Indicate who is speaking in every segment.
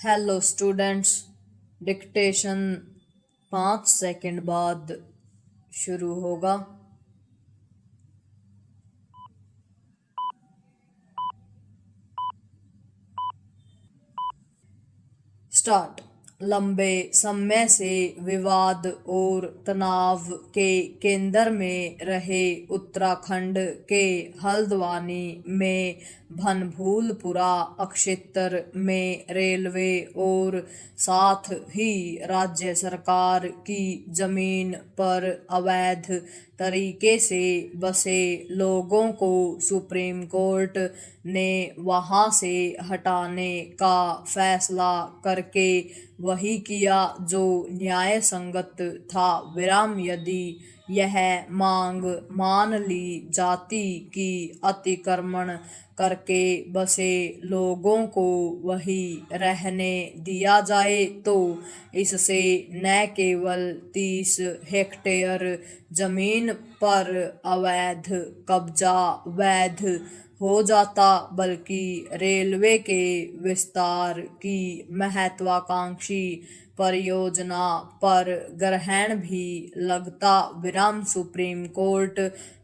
Speaker 1: Hello students. Dictation 5 second बाद शुरू होगा। स्टार्ट। लंबे समय से विवाद और तनाव के केंद्र में रहे उत्तराखंड के हल्द्वानी में भनभूलपुरा क्षेत्र में रेलवे और साथ ही राज्य सरकार की जमीन पर अवैध तरीके से बसे लोगों को सुप्रीम कोर्ट ने वहां से हटाने का फैसला करके वही किया जो न्याय संगत था। यदि यह मांग मान ली जाती कि अतिक्रमण करके बसे लोगों को वही रहने दिया जाए तो इससे न केवल 30 हेक्टेयर जमीन पर अवैध कब्जा वैध हो जाता बल्कि रेलवे के विस्तार की महत्वाकांक्षी परियोजना पर ग्रहण भी लगता। सुप्रीम कोर्ट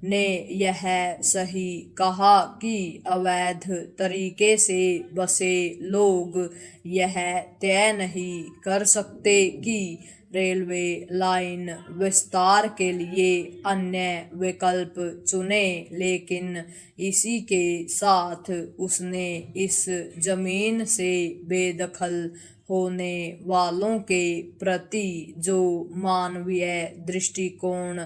Speaker 1: ने यह सही कहा कि अवैध तरीके से बसे लोग यह तय नहीं कर सकते कि रेलवे लाइन विस्तार के लिए अन्य विकल्प चुने, लेकिन इसी के साथ उसने इस जमीन से बेदखल होने वालों के प्रति जो मानवीय दृष्टिकोण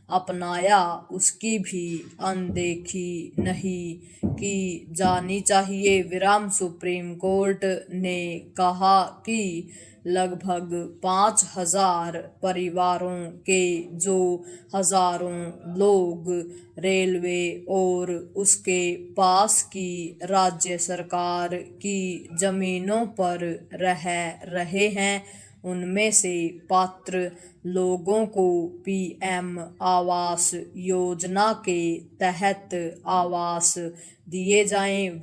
Speaker 1: अपनाया उसकी भी अनदेखी नहीं की जानी चाहिए। सुप्रीम कोर्ट ने कहा कि लगभग 5,000 परिवारों के जो हजारों लोग रेलवे और उसके पास की राज्य सरकार की जमीनों पर रह रहे हैं, उनमें से पात्र लोगों को पीएम आवास योजना के तहत आवास दिए जाएं।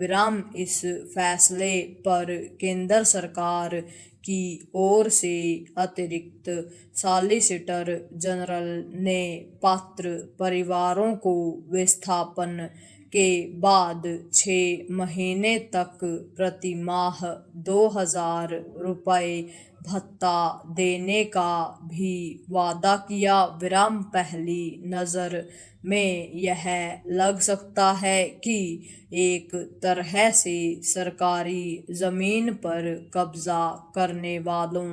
Speaker 1: इस फैसले पर केंद्र सरकार की ओर से अतिरिक्त सॉलिसिटर जनरल ने पात्र परिवारों को विस्थापन के बाद 6 महीने तक प्रति माह 2,000 रुपये भत्ता देने का भी वादा किया। पहली नज़र में यह लग सकता है कि एक तरह से सरकारी जमीन पर कब्जा करने वालों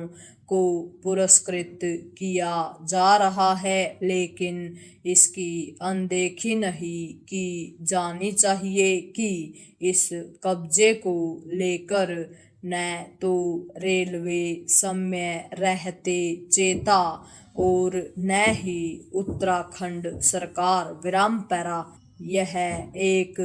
Speaker 1: को पुरस्कृत किया जा रहा है, लेकिन इसकी अनदेखी नहीं की जानी चाहिए कि इस कब्जे को लेकर न तो रेलवे समय रहते चेता और न ही उत्तराखंड सरकार। पैरा यह एक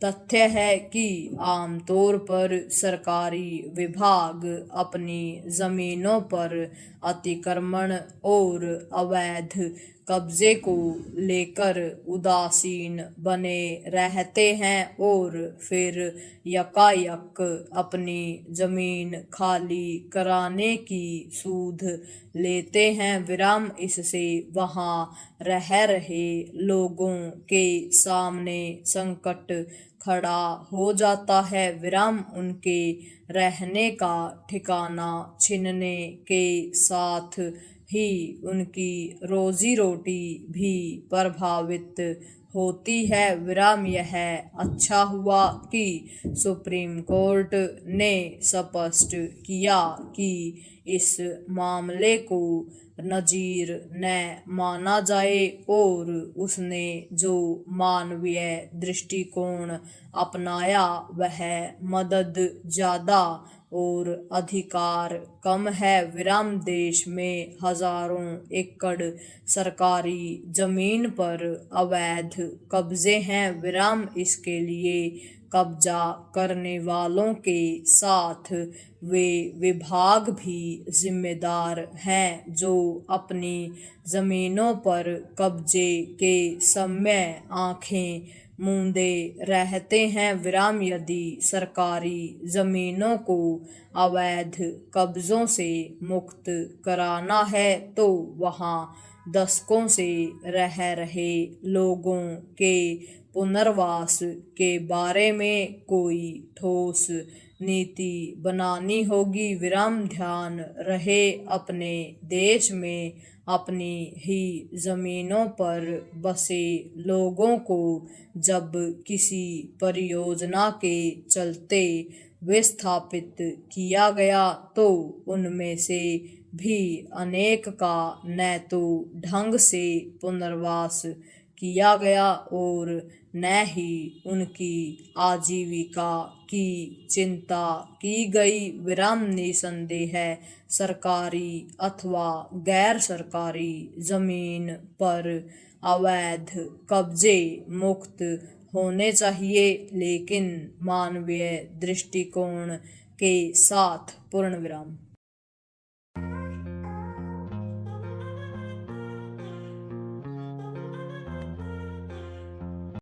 Speaker 1: तथ्य है कि आमतौर पर सरकारी विभाग अपनी जमीनों पर अतिक्रमण और अवैध कब्जे को लेकर उदासीन बने रहते हैं और फिर यकायक अपनी जमीन खाली कराने की सूद लेते हैं। इससे वहां रह रहे लोगों के सामने संकट खड़ा हो जाता है। उनके रहने का ठिकाना छिनने के साथ ही उनकी रोजी रोटी भी प्रभावित होती है। यह अच्छा हुआ कि सुप्रीम कोर्ट ने स्पष्ट किया कि इस मामले को नजीर न माना जाए और उसने जो मानवीय दृष्टिकोण अपनाया वह मदद ज्यादा और अधिकार कम है। देश में हजारों एकड़ सरकारी जमीन पर अवैध कब्जे हैं। इसके लिए कब्जा करने वालों के साथ वे विभाग भी जिम्मेदार हैं जो अपनी जमीनों पर कब्जे के समय आंखें मूंदे रहते हैं विराम। यदि सरकारी जमीनों को अवैध कब्जों से मुक्त कराना है तो वहां दशकों से रह रहे लोगों के पुनर्वास के बारे में कोई ठोस नीति बनानी होगी। विराम। ध्यान रहे, अपने देश में अपनी ही जमीनों पर बसे लोगों को जब किसी परियोजना के चलते विस्थापित किया गया तो उनमें से भी अनेक का न तो ढंग से पुनर्वास किया गया और न ही उनकी आजीविका की चिंता की गई। विराम। निसंदेह सरकारी अथवा गैर सरकारी जमीन पर अवैध कब्जे मुक्त होने चाहिए, लेकिन मानवीय दृष्टिकोण के साथ। पूर्ण विराम।